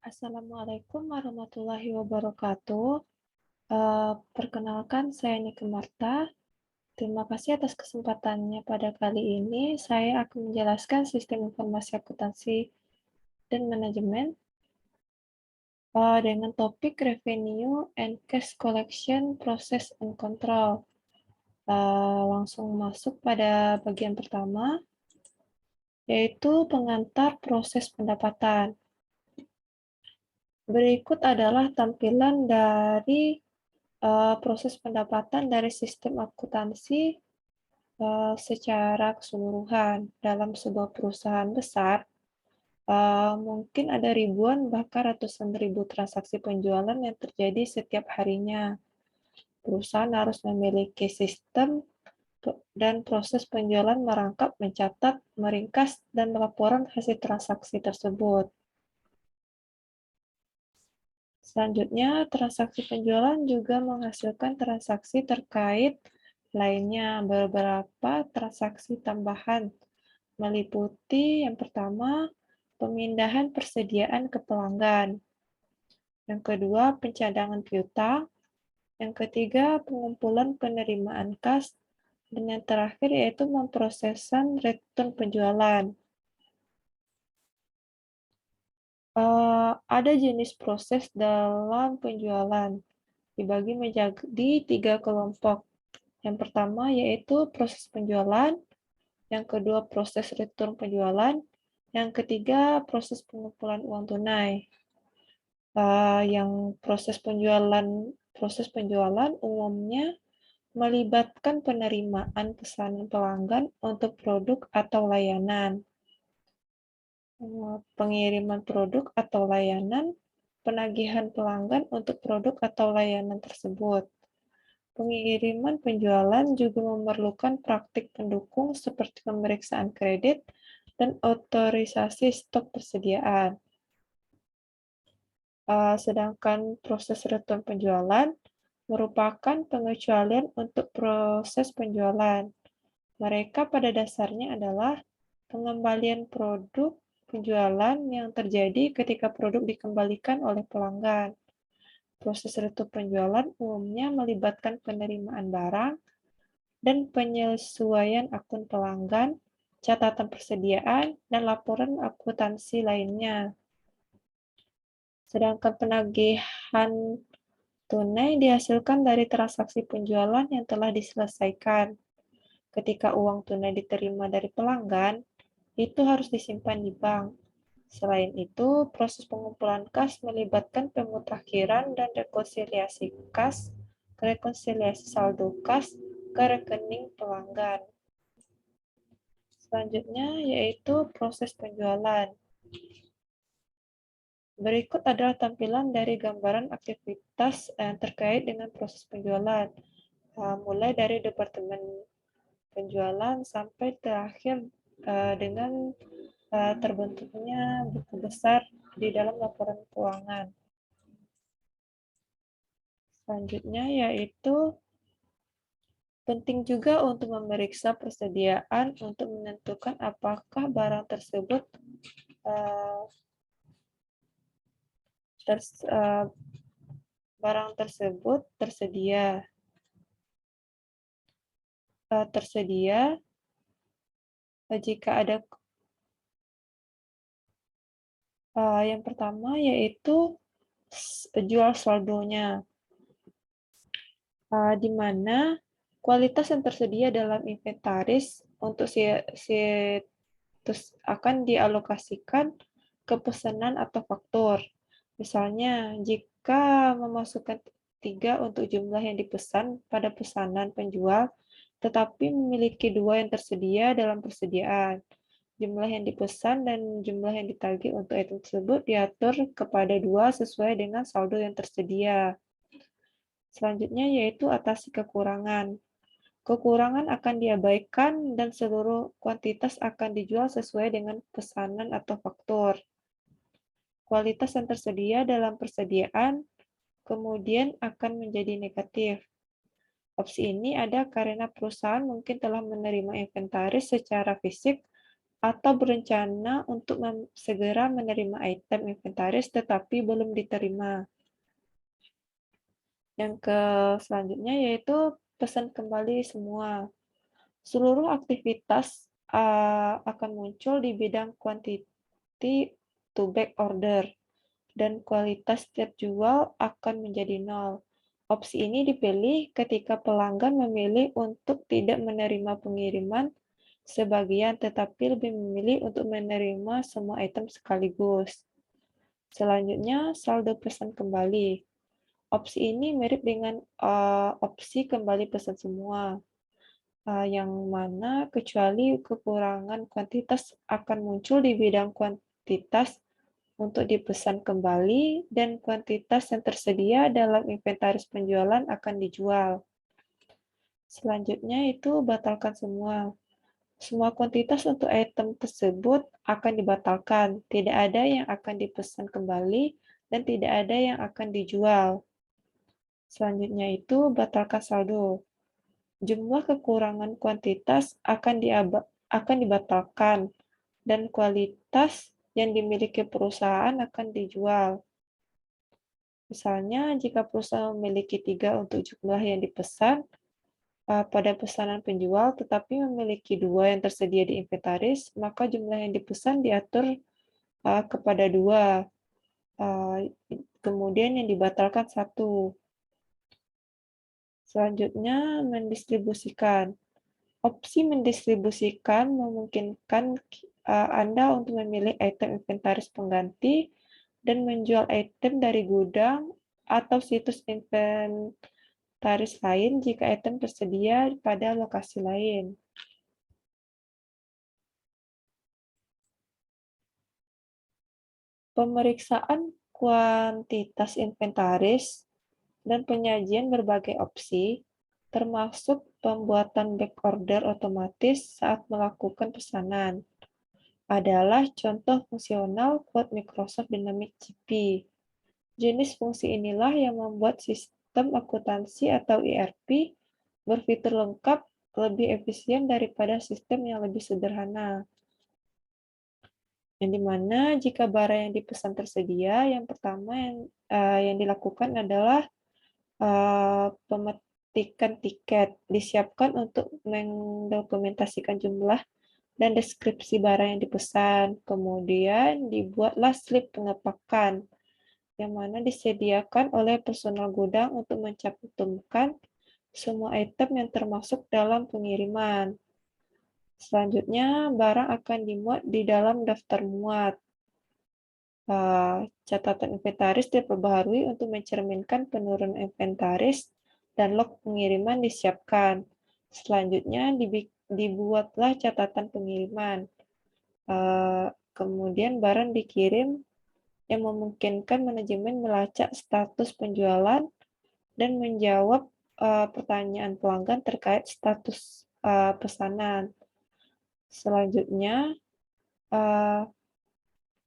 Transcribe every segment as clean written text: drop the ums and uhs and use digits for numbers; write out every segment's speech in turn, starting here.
Assalamualaikum warahmatullahi wabarakatuh. Perkenalkan, saya Nike Marta. Terima kasih atas kesempatannya pada kali ini. Saya akan menjelaskan sistem informasi akuntansi dan manajemen dengan topik Revenue and Cash Collection Process and Control. Langsung masuk pada bagian pertama, yaitu pengantar proses pendapatan. Berikut adalah tampilan dari proses pendapatan dari sistem akuntansi secara keseluruhan. Dalam sebuah perusahaan besar, mungkin ada ribuan bahkan ratusan ribu transaksi penjualan yang terjadi setiap harinya. Perusahaan harus memiliki sistem dan proses penjualan merangkap, mencatat, meringkas, dan melaporkan hasil transaksi tersebut. Selanjutnya, transaksi penjualan juga menghasilkan transaksi terkait lainnya. Beberapa transaksi tambahan meliputi yang pertama, pemindahan persediaan ke pelanggan. Yang kedua, pencadangan piutang. Yang ketiga, pengumpulan penerimaan kas. Dan yang terakhir yaitu memprosesan return penjualan. Ada jenis proses dalam penjualan, dibagi menjadi 3 kelompok. Yang pertama yaitu proses penjualan, yang kedua proses return penjualan, yang ketiga proses pengumpulan uang tunai. Yang proses penjualan umumnya melibatkan penerimaan pesanan pelanggan untuk produk atau layanan, pengiriman produk atau layanan, penagihan pelanggan untuk produk atau layanan tersebut. Pengiriman penjualan juga memerlukan praktik pendukung seperti pemeriksaan kredit dan otorisasi stok persediaan. Sedangkan proses return penjualan merupakan pengecualian untuk proses penjualan. Mereka pada dasarnya adalah pengembalian produk penjualan yang terjadi ketika produk dikembalikan oleh pelanggan. Proses return penjualan umumnya melibatkan penerimaan barang dan penyesuaian akun pelanggan, catatan persediaan, dan laporan akuntansi lainnya. Sedangkan penagihan tunai dihasilkan dari transaksi penjualan yang telah diselesaikan. Ketika uang tunai diterima dari pelanggan, itu harus disimpan di bank. Selain itu, proses pengumpulan kas melibatkan pemutakhiran dan rekonsiliasi saldo kas ke rekening pelanggan. Selanjutnya yaitu proses penjualan. Berikut adalah tampilan dari gambaran aktivitas yang terkait dengan proses penjualan, mulai dari departemen penjualan sampai terakhir dengan terbentuknya buku besar di dalam laporan keuangan. Selanjutnya yaitu penting juga untuk memeriksa persediaan untuk menentukan apakah barang tersebut tersedia jika ada yang pertama yaitu jual saldonya, di mana kualitas yang tersedia dalam inventaris untuk situs akan dialokasikan ke pesanan atau faktur. Misalnya, jika memasukkan 3 untuk jumlah yang dipesan pada pesanan penjual, tetapi memiliki 2 yang tersedia dalam persediaan. Jumlah yang dipesan dan jumlah yang ditagih untuk item tersebut diatur kepada 2 sesuai dengan saldo yang tersedia. Selanjutnya yaitu atasi kekurangan. Kekurangan akan diabaikan dan seluruh kuantitas akan dijual sesuai dengan pesanan atau faktur. Kualitas yang tersedia dalam persediaan kemudian akan menjadi negatif. Opsi ini ada karena perusahaan mungkin telah menerima inventaris secara fisik atau berencana untuk segera menerima item inventaris tetapi belum diterima. Yang selanjutnya yaitu pesan kembali semua. Seluruh aktivitas akan muncul di bidang quantity to back order dan kualitas setiap jual akan menjadi nol. Opsi ini dipilih ketika pelanggan memilih untuk tidak menerima pengiriman sebagian, tetapi lebih memilih untuk menerima semua item sekaligus. Selanjutnya, saldo pesan kembali. Opsi ini mirip dengan opsi kembali pesan semua, yang mana kecuali kekurangan kuantitas akan muncul di bidang kuantitas untuk dipesan kembali dan kuantitas yang tersedia dalam inventaris penjualan akan dijual. Selanjutnya itu batalkan semua. Semua kuantitas untuk item tersebut akan dibatalkan. Tidak ada yang akan dipesan kembali dan tidak ada yang akan dijual. Selanjutnya itu batalkan saldo. Jumlah kekurangan kuantitas akan dibatalkan dan kualitas yang dimiliki perusahaan akan dijual. Misalnya, jika perusahaan memiliki 3 untuk jumlah yang dipesan pada pesanan penjual, tetapi memiliki 2 yang tersedia di inventaris, maka jumlah yang dipesan diatur kepada 2. Kemudian yang dibatalkan 1. Selanjutnya, mendistribusikan. Opsi mendistribusikan memungkinkan Anda untuk memilih item inventaris pengganti dan menjual item dari gudang atau situs inventaris lain jika item tersedia pada lokasi lain. Pemeriksaan kuantitas inventaris dan penyajian berbagai opsi, termasuk pembuatan backorder otomatis saat melakukan pesanan, adalah contoh fungsional kode Microsoft Dynamics GP. Jenis fungsi inilah yang membuat sistem akuntansi atau ERP berfitur lengkap, lebih efisien daripada sistem yang lebih sederhana. Yang dimana jika barang yang dipesan tersedia, yang pertama yang dilakukan adalah pemetikan tiket, disiapkan untuk mendokumentasikan jumlah dan deskripsi barang yang dipesan. Kemudian dibuatlah slip pengepakan, yang mana disediakan oleh personal gudang untuk mencantumkan semua item yang termasuk dalam pengiriman. Selanjutnya, barang akan dimuat di dalam daftar muat. Catatan inventaris diperbaharui untuk mencerminkan penurunan inventaris dan log pengiriman disiapkan. Selanjutnya, dibuatlah catatan pengiriman. Kemudian barang dikirim yang memungkinkan manajemen melacak status penjualan dan menjawab pertanyaan pelanggan terkait status pesanan. Selanjutnya,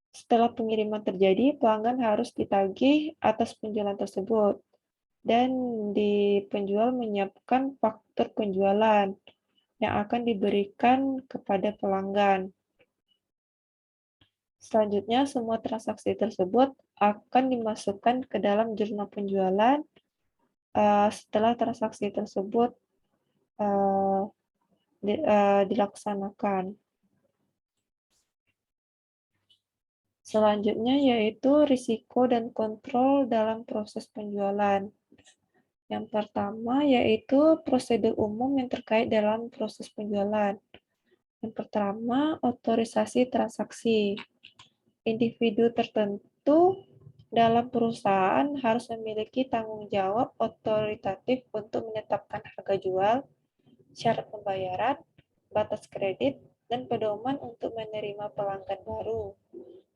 setelah pengiriman terjadi, pelanggan harus ditagih atas penjualan tersebut dan penjual menyiapkan faktur penjualan yang akan diberikan kepada pelanggan. Selanjutnya, semua transaksi tersebut akan dimasukkan ke dalam jurnal penjualan setelah transaksi tersebut dilaksanakan. Selanjutnya yaitu risiko dan kontrol dalam proses penjualan. Yang pertama yaitu prosedur umum yang terkait dalam proses penjualan. Yang pertama, otorisasi transaksi. Individu tertentu dalam perusahaan harus memiliki tanggung jawab otoritatif untuk menetapkan harga jual, syarat pembayaran, batas kredit, dan pedoman untuk menerima pelanggan baru.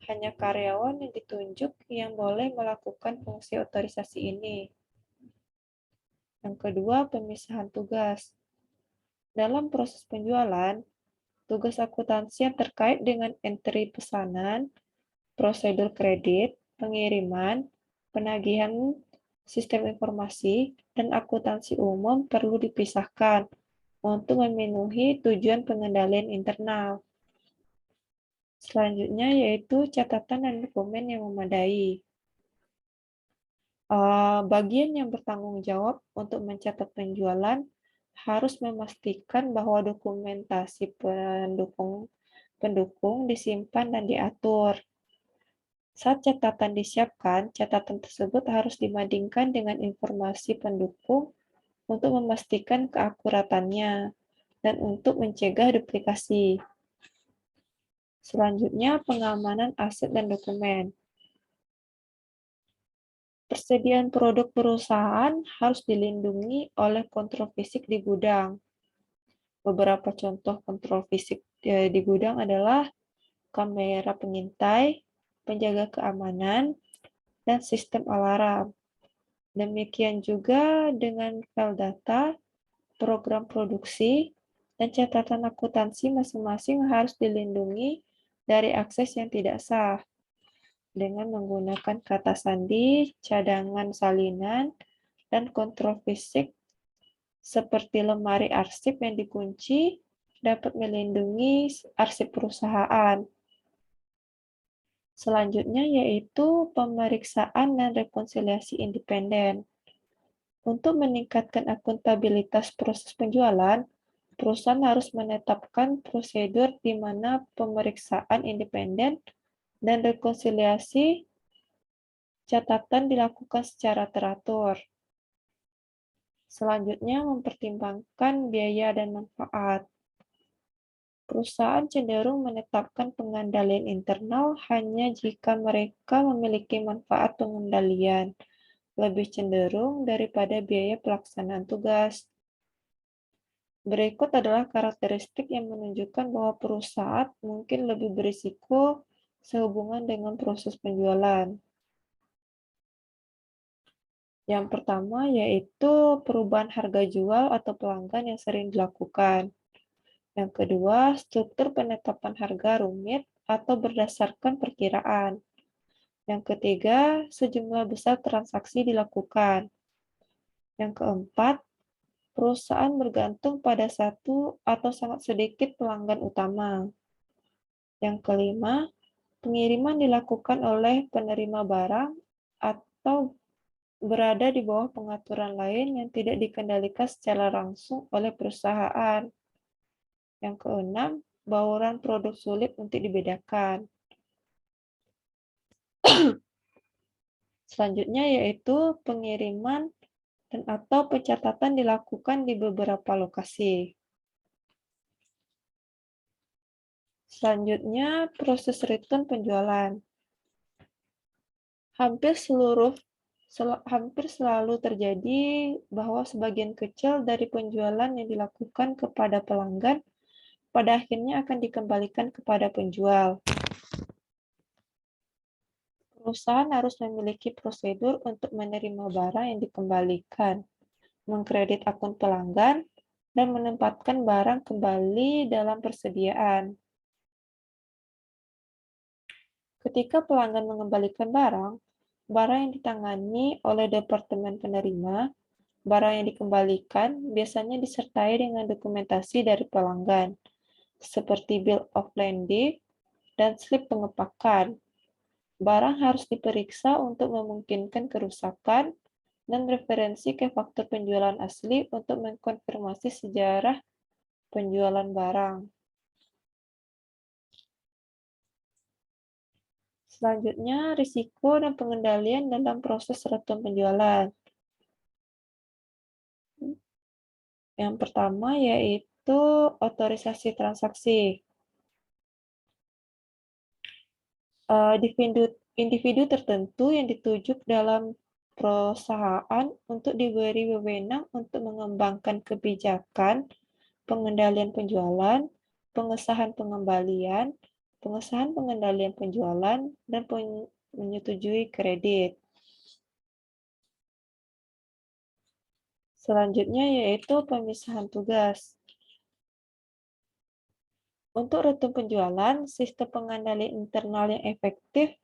Hanya karyawan yang ditunjuk yang boleh melakukan fungsi otorisasi ini. Yang kedua, pemisahan tugas. Dalam proses penjualan, tugas akuntansi yang terkait dengan entry pesanan, prosedur kredit, pengiriman, penagihan sistem informasi, dan akuntansi umum perlu dipisahkan untuk memenuhi tujuan pengendalian internal. Selanjutnya yaitu catatan dan dokumen yang memadai. Bagian yang bertanggung jawab untuk mencatat penjualan harus memastikan bahwa dokumentasi pendukung disimpan dan diatur. Saat catatan disiapkan, catatan tersebut harus dibandingkan dengan informasi pendukung untuk memastikan keakuratannya dan untuk mencegah duplikasi. Selanjutnya, pengamanan aset dan dokumen. Persediaan produk perusahaan harus dilindungi oleh kontrol fisik di gudang. Beberapa contoh kontrol fisik di gudang adalah kamera pengintai, penjaga keamanan, dan sistem alarm. Demikian juga dengan file data, program produksi, dan catatan akuntansi masing-masing harus dilindungi dari akses yang tidak sah dengan menggunakan kata sandi, cadangan salinan, dan kontrol fisik seperti lemari arsip yang dikunci dapat melindungi arsip perusahaan. Selanjutnya yaitu pemeriksaan dan rekonsiliasi independen. Untuk meningkatkan akuntabilitas proses penjualan, perusahaan harus menetapkan prosedur di mana pemeriksaan independen dan rekonsiliasi catatan dilakukan secara teratur. Selanjutnya, mempertimbangkan biaya dan manfaat. Perusahaan cenderung menetapkan pengendalian internal hanya jika mereka memiliki manfaat pengendalian lebih cenderung daripada biaya pelaksanaan tugas. Berikut adalah karakteristik yang menunjukkan bahwa perusahaan mungkin lebih berisiko sehubungan dengan proses penjualan. Yang pertama yaitu perubahan harga jual atau pelanggan yang sering dilakukan. Yang kedua, struktur penetapan harga rumit atau berdasarkan perkiraan. Yang ketiga, sejumlah besar transaksi dilakukan. Yang keempat, perusahaan bergantung pada satu atau sangat sedikit pelanggan utama. Yang kelima, pengiriman dilakukan oleh penerima barang atau berada di bawah pengaturan lain yang tidak dikendalikan secara langsung oleh perusahaan. Yang keenam, bauran produk sulit untuk dibedakan. Selanjutnya yaitu pengiriman dan atau pencatatan dilakukan di beberapa lokasi. Selanjutnya, proses return penjualan. Hampir selalu terjadi bahwa sebagian kecil dari penjualan yang dilakukan kepada pelanggan pada akhirnya akan dikembalikan kepada penjual. Perusahaan harus memiliki prosedur untuk menerima barang yang dikembalikan, mengkredit akun pelanggan, dan menempatkan barang kembali dalam persediaan. Ketika pelanggan mengembalikan barang yang ditangani oleh departemen penerima, barang yang dikembalikan biasanya disertai dengan dokumentasi dari pelanggan, seperti bill of lading dan slip pengepakan. Barang harus diperiksa untuk memungkinkan kerusakan dan referensi ke faktur penjualan asli untuk mengkonfirmasi sejarah penjualan barang. Selanjutnya, risiko dan pengendalian dalam proses return penjualan. Yang pertama yaitu otorisasi transaksi. Individu tertentu yang dituju dalam perusahaan untuk diberi wewenang untuk mengembangkan kebijakan, pengendalian penjualan, pengesahan pengembalian, pengesahan pengendalian penjualan, dan menyetujui kredit. Selanjutnya yaitu pemisahan tugas. Untuk return penjualan, sistem pengendalian internal yang efektif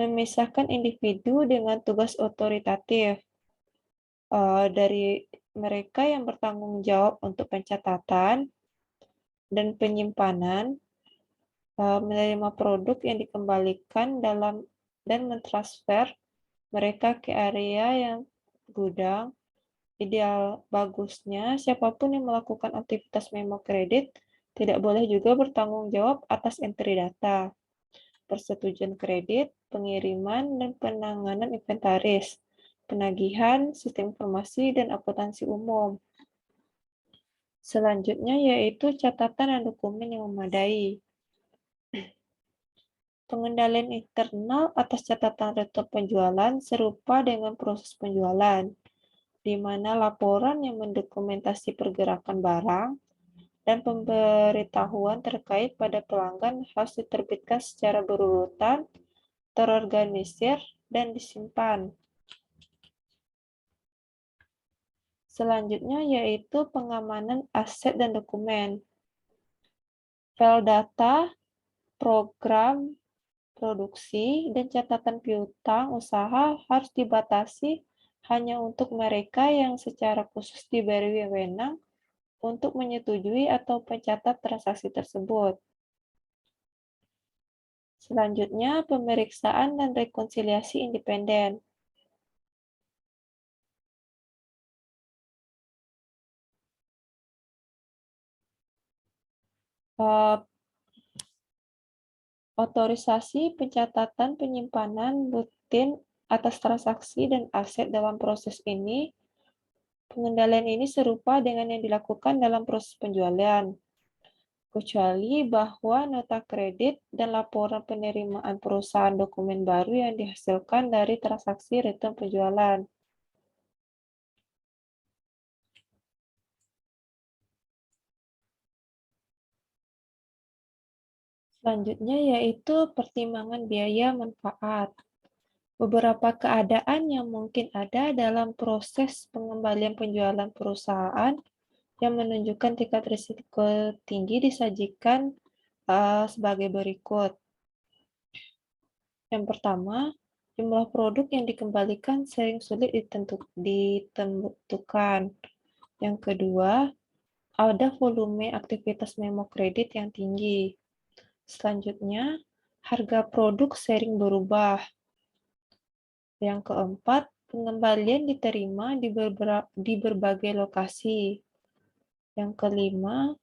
memisahkan individu dengan tugas otoritatif. Dari mereka yang bertanggung jawab untuk pencatatan dan penyimpanan, menerima produk yang dikembalikan dan mentransfer mereka ke area yang gudang. Ideal bagusnya, siapapun yang melakukan aktivitas memo kredit tidak boleh juga bertanggung jawab atas entry data, persetujuan kredit, pengiriman, dan penanganan inventaris, penagihan, sistem informasi, dan akuntansi umum. Selanjutnya yaitu catatan dan dokumen yang memadai. Pengendalian internal atas catatan rekap penjualan serupa dengan proses penjualan, di mana laporan yang mendokumentasi pergerakan barang dan pemberitahuan terkait pada pelanggan harus diterbitkan secara berurutan, terorganisir, dan disimpan. Selanjutnya yaitu pengamanan aset dan dokumen. File data, program, produksi, dan catatan piutang usaha harus dibatasi hanya untuk mereka yang secara khusus diberi wewenang untuk menyetujui atau mencatat transaksi tersebut. Selanjutnya, pemeriksaan dan rekonsiliasi independen. Otorisasi pencatatan penyimpanan rutin atas transaksi dan aset dalam proses ini, pengendalian ini serupa dengan yang dilakukan dalam proses penjualan, kecuali bahwa nota kredit dan laporan penerimaan perusahaan dokumen baru yang dihasilkan dari transaksi return penjualan. Selanjutnya yaitu pertimbangan biaya manfaat. Beberapa keadaan yang mungkin ada dalam proses pengembalian penjualan perusahaan yang menunjukkan tingkat risiko tinggi disajikan sebagai berikut. Yang pertama, jumlah produk yang dikembalikan sering sulit ditentukan. Yang kedua, ada volume aktivitas memo kredit yang tinggi. Selanjutnya, harga produk sering berubah. Yang keempat, pengembalian diterima di berbagai lokasi. Yang kelima,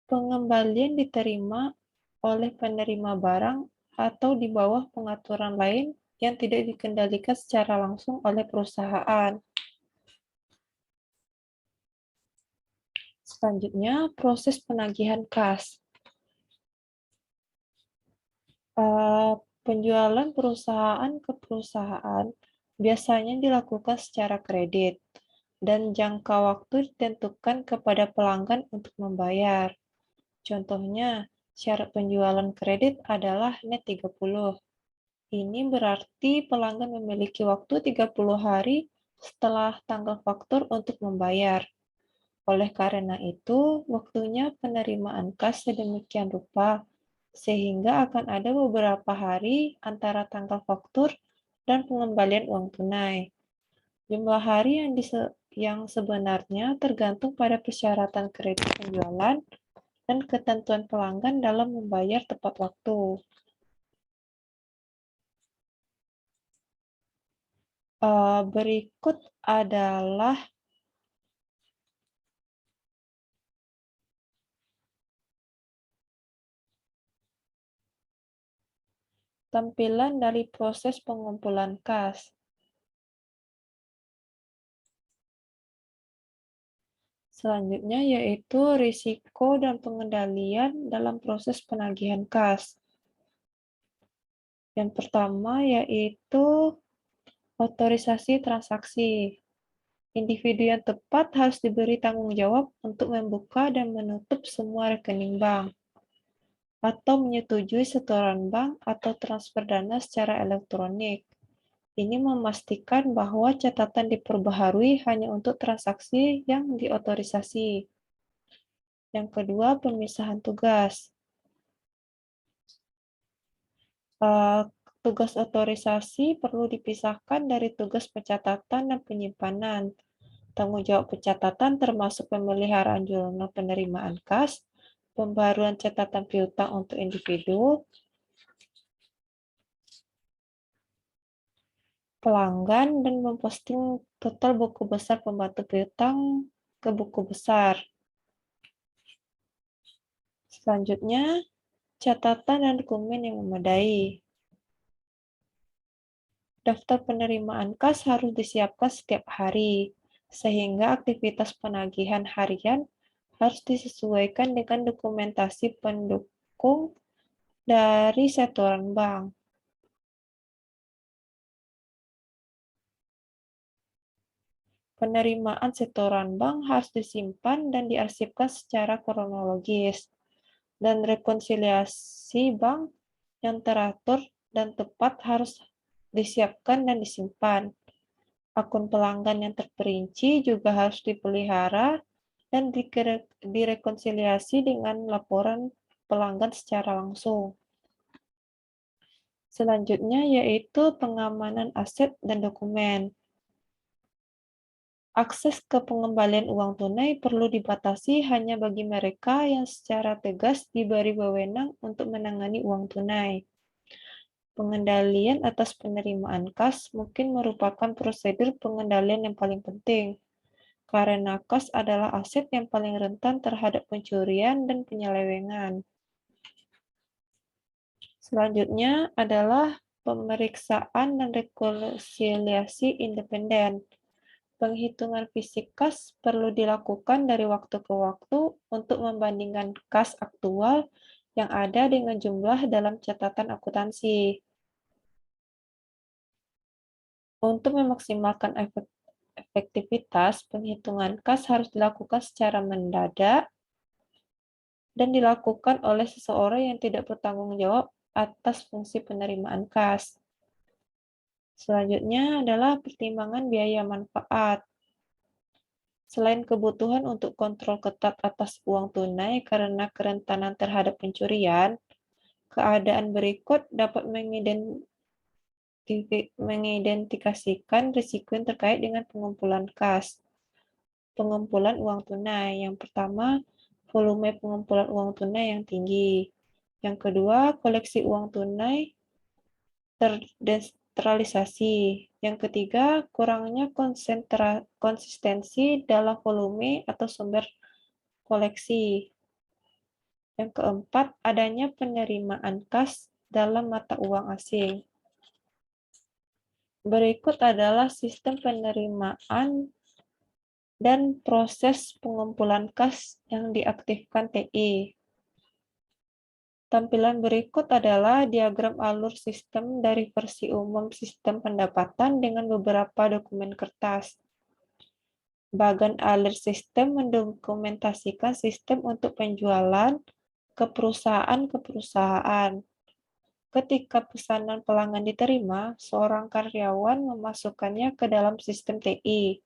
pengembalian diterima oleh penerima barang atau di bawah pengaturan lain yang tidak dikendalikan secara langsung oleh perusahaan. Selanjutnya, proses penagihan kas. Penjualan perusahaan ke perusahaan biasanya dilakukan secara kredit, dan jangka waktu ditentukan kepada pelanggan untuk membayar. Contohnya, syarat penjualan kredit adalah net 30. Ini berarti pelanggan memiliki waktu 30 hari setelah tanggal faktur untuk membayar. Oleh karena itu, waktunya penerimaan kas sedemikian rupa, sehingga akan ada beberapa hari antara tanggal faktur dan pengembalian uang tunai. Jumlah hari yang sebenarnya tergantung pada persyaratan kredit penjualan dan ketentuan pelanggan dalam membayar tepat waktu. Berikut adalah tampilan dari proses pengumpulan kas. Selanjutnya yaitu risiko dan pengendalian dalam proses penagihan kas. Yang pertama yaitu otorisasi transaksi. Individu yang tepat harus diberi tanggung jawab untuk membuka dan menutup semua rekening bank, atau menyetujui setoran bank atau transfer dana secara elektronik. Ini memastikan bahwa catatan diperbaharui hanya untuk transaksi yang diotorisasi. Yang kedua, pemisahan tugas. Tugas otorisasi perlu dipisahkan dari tugas pencatatan dan penyimpanan. Tanggung jawab pencatatan termasuk pemeliharaan jurnal penerimaan kas, pembaruan catatan piutang untuk individu, pelanggan, dan memposting total buku besar pembantu piutang ke buku besar. Selanjutnya, catatan dan dokumen yang memadai. Daftar penerimaan kas harus disiapkan setiap hari, sehingga aktivitas penagihan harian harus disesuaikan dengan dokumentasi pendukung dari setoran bank. Penerimaan setoran bank harus disimpan dan diarsipkan secara kronologis, dan rekonsiliasi bank yang teratur dan tepat harus disiapkan dan disimpan. Akun pelanggan yang terperinci juga harus dipelihara dan direkonsiliasi dengan laporan pelanggan secara langsung. Selanjutnya yaitu pengamanan aset dan dokumen. Akses ke pengembalian uang tunai perlu dibatasi hanya bagi mereka yang secara tegas diberi wewenang untuk menangani uang tunai. Pengendalian atas penerimaan kas mungkin merupakan prosedur pengendalian yang paling penting, karena kas adalah aset yang paling rentan terhadap pencurian dan penyelewengan. Selanjutnya adalah pemeriksaan dan rekonsiliasi independen. Penghitungan fisik kas perlu dilakukan dari waktu ke waktu untuk membandingkan kas aktual yang ada dengan jumlah dalam catatan akuntansi. Untuk memaksimalkan efektivitas, penghitungan kas harus dilakukan secara mendadak dan dilakukan oleh seseorang yang tidak bertanggung jawab atas fungsi penerimaan kas. Selanjutnya adalah pertimbangan biaya manfaat. Selain kebutuhan untuk kontrol ketat atas uang tunai karena kerentanan terhadap pencurian, keadaan berikut dapat mengidentifikasikan risiko yang terkait dengan pengumpulan kas. Pengumpulan uang tunai. Yang pertama, volume pengumpulan uang tunai yang tinggi. Yang kedua, koleksi uang tunai terdesentralisasi. Yang ketiga, kurangnya konsistensi dalam volume atau sumber koleksi. Yang keempat, adanya penerimaan kas dalam mata uang asing. Berikut adalah sistem penerimaan dan proses pengumpulan kas yang diaktifkan TI. Tampilan berikut adalah diagram alur sistem dari versi umum sistem pendapatan dengan beberapa dokumen kertas. Bagan alur sistem mendokumentasikan sistem untuk penjualan ke perusahaan. Ketika pesanan pelanggan diterima, seorang karyawan memasukkannya ke dalam sistem TI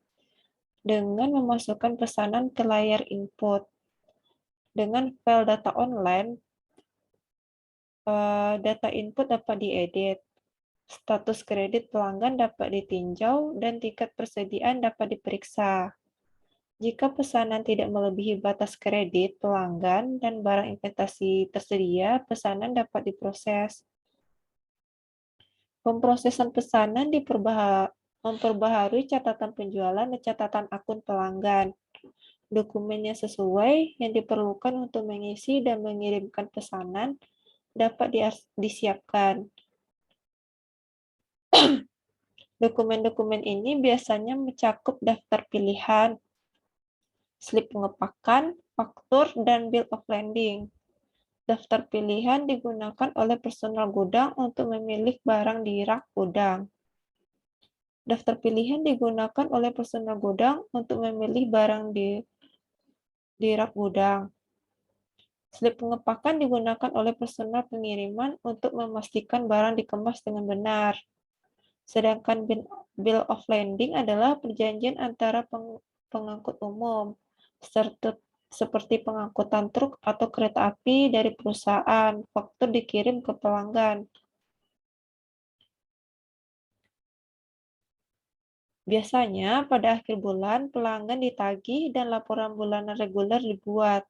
dengan memasukkan pesanan ke layar input. Dengan file data online, data input dapat diedit, status kredit pelanggan dapat ditinjau, dan tingkat persediaan dapat diperiksa. Jika pesanan tidak melebihi batas kredit pelanggan dan barang investasi tersedia, pesanan dapat diproses. Pemrosesan pesanan memperbaharui catatan penjualan dan catatan akun pelanggan. Dokumen yang sesuai yang diperlukan untuk mengisi dan mengirimkan pesanan dapat disiapkan. Dokumen-dokumen ini biasanya mencakup daftar pilihan, slip pengepakan, faktur, dan bill of lading. Daftar pilihan digunakan oleh personal gudang untuk memilih barang di rak gudang. Daftar pilihan digunakan oleh personal gudang untuk memilih barang di rak gudang. Slip pengepakan digunakan oleh personal pengiriman untuk memastikan barang dikemas dengan benar. Sedangkan bill of lading adalah perjanjian antara pengangkut umum, seperti pengangkutan truk atau kereta api dari perusahaan. Faktur dikirim ke pelanggan. Biasanya pada akhir bulan pelanggan ditagih dan laporan bulanan reguler dibuat.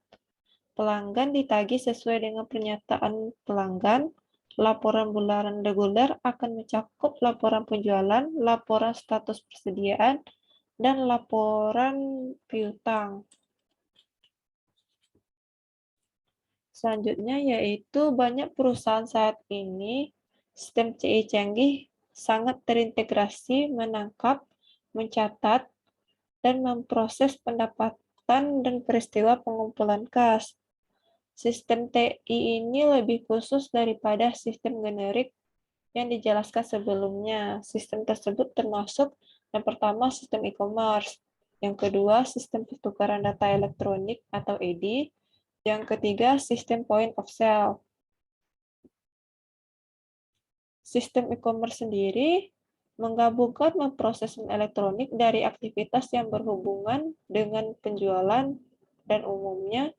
pelanggan ditagih sesuai dengan pernyataan pelanggan. Laporan bulanan reguler akan mencakup laporan penjualan, laporan status persediaan, dan laporan piutang. Selanjutnya yaitu banyak perusahaan saat ini, sistem CI canggih sangat terintegrasi menangkap, mencatat, dan memproses pendapatan dan peristiwa pengumpulan kas. Sistem TI ini lebih khusus daripada sistem generik yang dijelaskan sebelumnya. Sistem tersebut termasuk yang pertama sistem e-commerce, yang kedua sistem pertukaran data elektronik atau EDI, yang ketiga sistem point of sale. Sistem e-commerce sendiri menggabungkan memproses elektronik dari aktivitas yang berhubungan dengan penjualan dan umumnya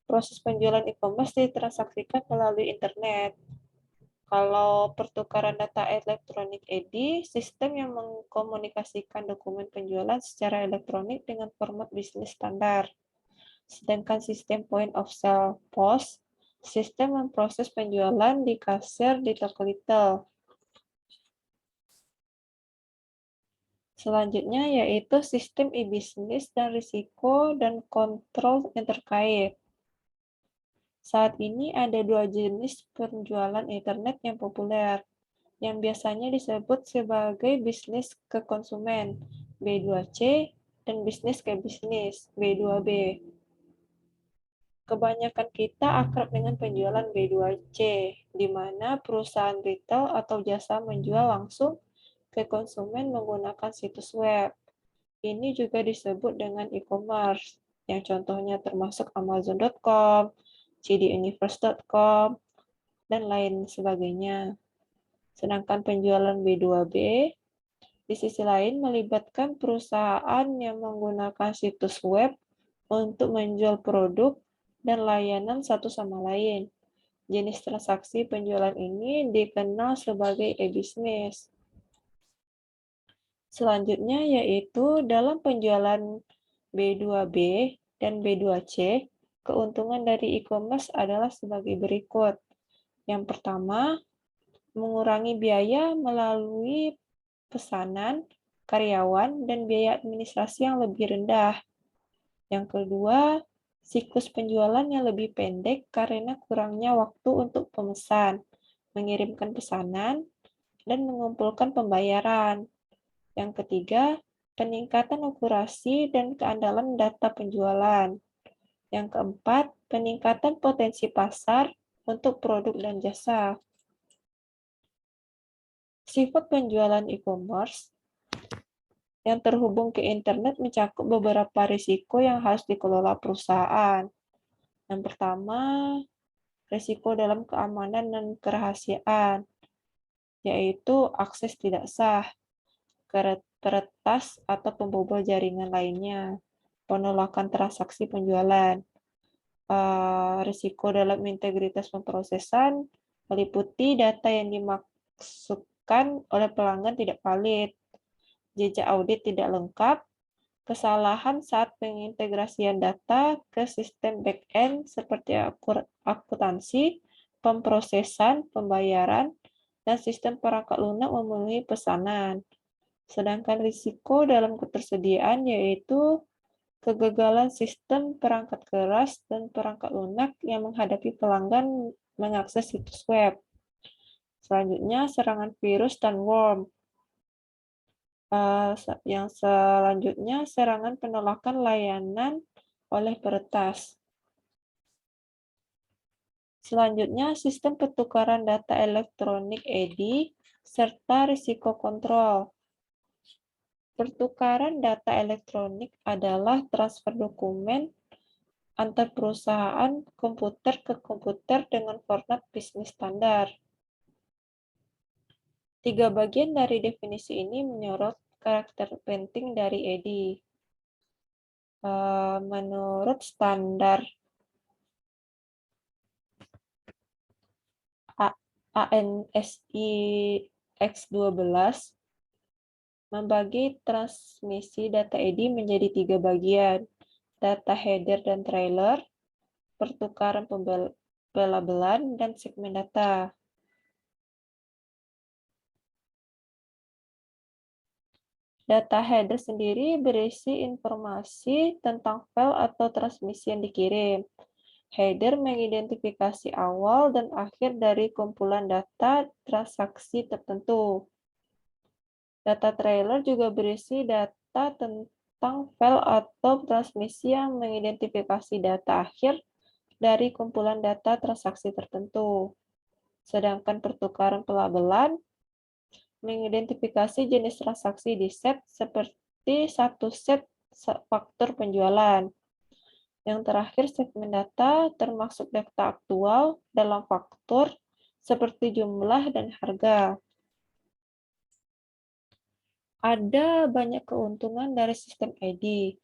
proses penjualan e-commerce ditransaksikan melalui internet. Kalau pertukaran data elektronik EDI, sistem yang mengkomunikasikan dokumen penjualan secara elektronik dengan format bisnis standar. Sedangkan sistem point of sale POS, sistem memproses penjualan di kasir di toko retail. Selanjutnya yaitu sistem e-bisnis dan risiko dan kontrol yang terkait. Saat ini ada dua jenis penjualan internet yang populer, yang biasanya disebut sebagai bisnis ke konsumen, B2C, dan bisnis ke bisnis, B2B. Kebanyakan kita akrab dengan penjualan B2C, di mana perusahaan retail atau jasa menjual langsung ke konsumen menggunakan situs web. Ini juga disebut dengan e-commerce, yang contohnya termasuk Amazon.com, cduniverse.com, dan lain sebagainya. Sedangkan penjualan B2B, di sisi lain melibatkan perusahaan yang menggunakan situs web untuk menjual produk dan layanan satu sama lain. Jenis transaksi penjualan ini dikenal sebagai e-business. Selanjutnya yaitu dalam penjualan B2B dan B2C, keuntungan dari e-commerce adalah sebagai berikut. Yang pertama, mengurangi biaya melalui pesanan, karyawan, dan biaya administrasi yang lebih rendah. Yang kedua, siklus penjualan yang lebih pendek karena kurangnya waktu untuk pemesan, mengirimkan pesanan, dan mengumpulkan pembayaran. Yang ketiga, peningkatan akurasi dan keandalan data penjualan. Yang keempat, peningkatan potensi pasar untuk produk dan jasa. Sifat penjualan e-commerce yang terhubung ke internet mencakup beberapa risiko yang harus dikelola perusahaan. Yang pertama, risiko dalam keamanan dan kerahasiaan, yaitu akses tidak sah, peretas atau pembobol jaringan lainnya, penolakan transaksi penjualan, risiko dalam integritas pemrosesan, meliputi data yang dimasukkan oleh pelanggan tidak valid, jejak audit tidak lengkap, kesalahan saat pengintegrasian data ke sistem back-end seperti akuntansi, pemrosesan, pembayaran, dan sistem perangkat lunak memenuhi pesanan. Sedangkan risiko dalam ketersediaan yaitu kegagalan sistem perangkat keras dan perangkat lunak yang menghadapi pelanggan mengakses situs web. Selanjutnya, serangan virus dan worm. Yang selanjutnya, serangan penolakan layanan oleh peretas. Selanjutnya, sistem pertukaran data elektronik EDI serta risiko kontrol. Pertukaran data elektronik adalah transfer dokumen antar perusahaan komputer ke komputer dengan format bisnis standar. Tiga bagian dari definisi ini menyorot karakter penting dari EDI. Menurut standar ANSI X12, membagi transmisi data EDI menjadi tiga bagian, data header dan trailer, pertukaran pelabelan, dan segmen data. Data header sendiri berisi informasi tentang file atau transmisi yang dikirim. Header mengidentifikasi awal dan akhir dari kumpulan data transaksi tertentu. Data trailer juga berisi data tentang file atau transmisi yang mengidentifikasi data akhir dari kumpulan data transaksi tertentu. Sedangkan pertukaran pelabelan mengidentifikasi jenis transaksi di set seperti satu set faktur penjualan. Yang terakhir, segmen data termasuk data aktual dalam faktur seperti jumlah dan harga. Ada banyak keuntungan dari sistem EDI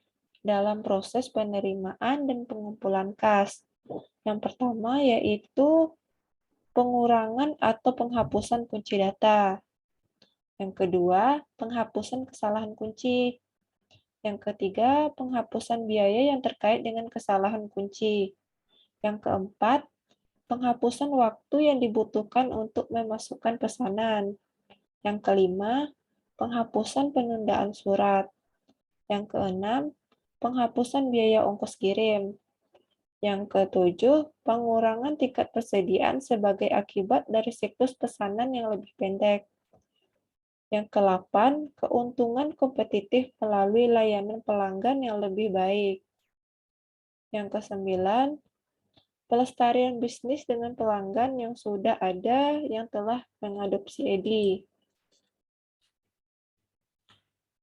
dalam proses penerimaan dan pengumpulan kas. Yang pertama yaitu pengurangan atau penghapusan kunci data. Yang kedua, penghapusan kesalahan kunci. Yang ketiga, penghapusan biaya yang terkait dengan kesalahan kunci. Yang keempat, penghapusan waktu yang dibutuhkan untuk memasukkan pesanan. Yang kelima, penghapusan penundaan surat. Yang keenam, penghapusan biaya ongkos kirim. Yang ketujuh, pengurangan tingkat persediaan sebagai akibat dari siklus pesanan yang lebih pendek. Yang ke-8, keuntungan kompetitif melalui layanan pelanggan yang lebih baik. Yang ke-9, pelestarian bisnis dengan pelanggan yang sudah ada yang telah mengadopsi EDI.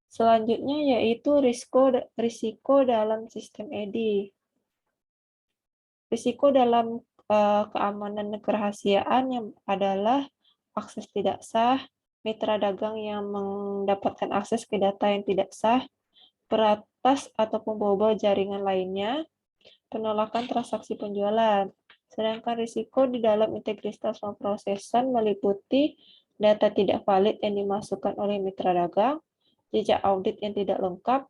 Selanjutnya yaitu risiko dalam sistem EDI. Risiko dalam keamanan dan kerahasiaan yang adalah akses tidak sah, mitra dagang yang mendapatkan akses ke data yang tidak sah, peretas atau pembobol jaringan lainnya, penolakan transaksi penjualan. Sedangkan risiko di dalam integritas pemrosesan meliputi data tidak valid yang dimasukkan oleh mitra dagang, jejak audit yang tidak lengkap,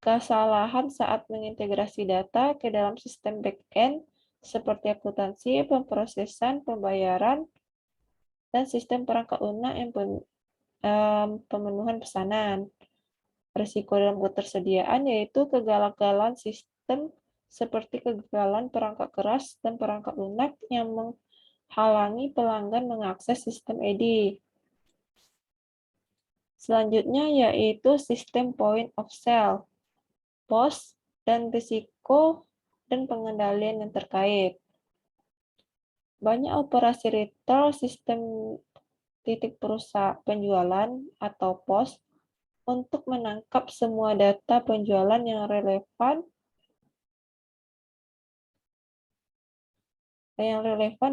kesalahan saat mengintegrasi data ke dalam sistem back-end seperti akuntansi, pemrosesan, pembayaran, dan sistem perangkat lunak yang pemenuhan pesanan. Risiko dalam ketersediaan yaitu kegagalan sistem seperti kegagalan perangkat keras dan perangkat lunak yang menghalangi pelanggan mengakses sistem EDI. Selanjutnya yaitu sistem point of sale, POS, dan risiko dan pengendalian yang terkait. Banyak operasi retail sistem titik perusahaan penjualan atau POS untuk menangkap semua data penjualan yang relevan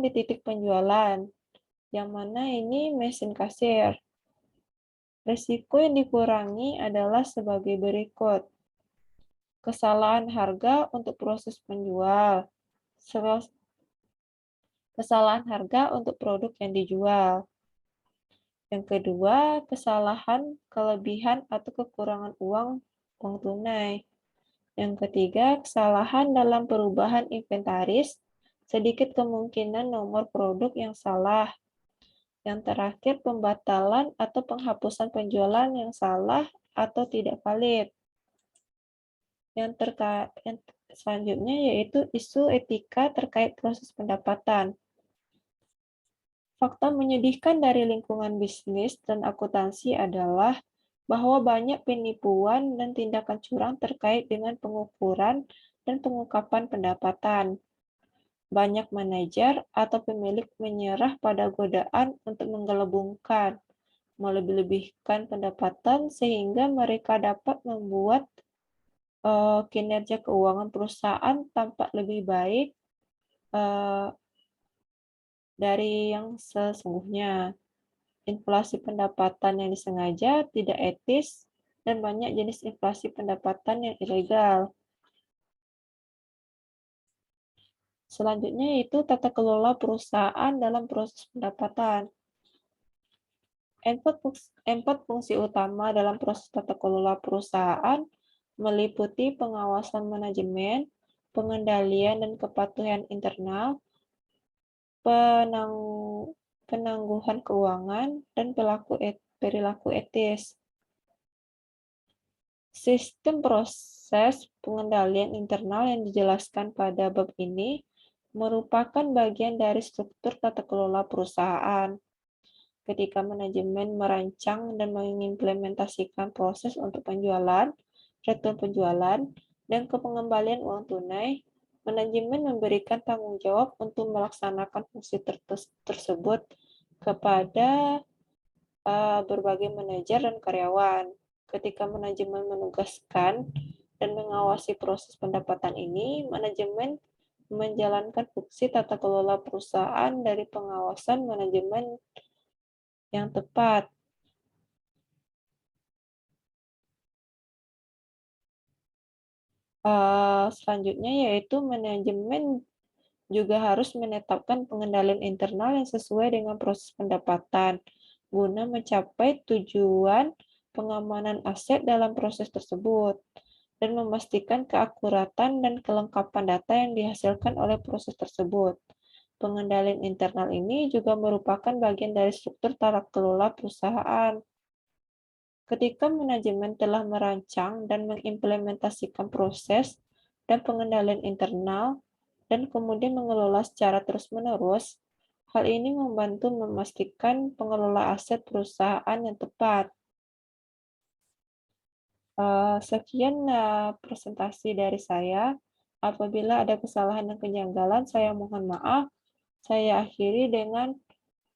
di titik penjualan, yang mana ini mesin kasir. Risiko yang dikurangi adalah sebagai berikut. Kesalahan harga untuk proses penjual. Kesalahan harga untuk produk yang dijual. Yang kedua, kesalahan, kelebihan, atau kekurangan uang tunai. Yang ketiga, kesalahan dalam perubahan inventaris, sedikit kemungkinan nomor produk yang salah. Yang terakhir, pembatalan atau penghapusan penjualan yang salah atau tidak valid. Yang selanjutnya yaitu isu etika terkait proses pendapatan. Fakta menyedihkan dari lingkungan bisnis dan akuntansi adalah bahwa banyak penipuan dan tindakan curang terkait dengan pengukuran dan pengungkapan pendapatan. Banyak manajer atau pemilik menyerah pada godaan untuk menggelembungkan, melebih-lebihkan pendapatan sehingga mereka dapat membuat kinerja keuangan perusahaan tampak lebih baik dari yang sesungguhnya. Inflasi pendapatan yang disengaja, tidak etis, dan banyak jenis inflasi pendapatan yang ilegal. Selanjutnya yaitu tata kelola perusahaan dalam proses pendapatan. Empat fungsi utama dalam proses tata kelola perusahaan meliputi pengawasan manajemen, pengendalian dan kepatuhan internal, penangguhan keuangan, dan perilaku etis. Sistem proses pengendalian internal yang dijelaskan pada bab ini merupakan bagian dari struktur tata kelola perusahaan. Ketika manajemen merancang dan mengimplementasikan proses untuk penjualan, return penjualan, dan pengembalian uang tunai, manajemen memberikan tanggung jawab untuk melaksanakan fungsi tersebut kepada berbagai manajer dan karyawan. Ketika manajemen menugaskan dan mengawasi proses pendapatan ini, manajemen menjalankan fungsi tata kelola perusahaan dari pengawasan manajemen yang tepat. Selanjutnya yaitu manajemen juga harus menetapkan pengendalian internal yang sesuai dengan proses pendapatan guna mencapai tujuan pengamanan aset dalam proses tersebut dan memastikan keakuratan dan kelengkapan data yang dihasilkan oleh proses tersebut. Pengendalian internal ini juga merupakan bagian dari struktur tata kelola perusahaan. Ketika manajemen telah merancang dan mengimplementasikan proses dan pengendalian internal, dan kemudian mengelola secara terus-menerus, hal ini membantu memastikan pengelola aset perusahaan yang tepat. Sekian presentasi dari saya. Apabila ada kesalahan dan kejanggalan, saya mohon maaf. Saya akhiri dengan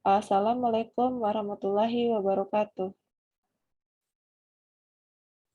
Assalamualaikum warahmatullahi wabarakatuh.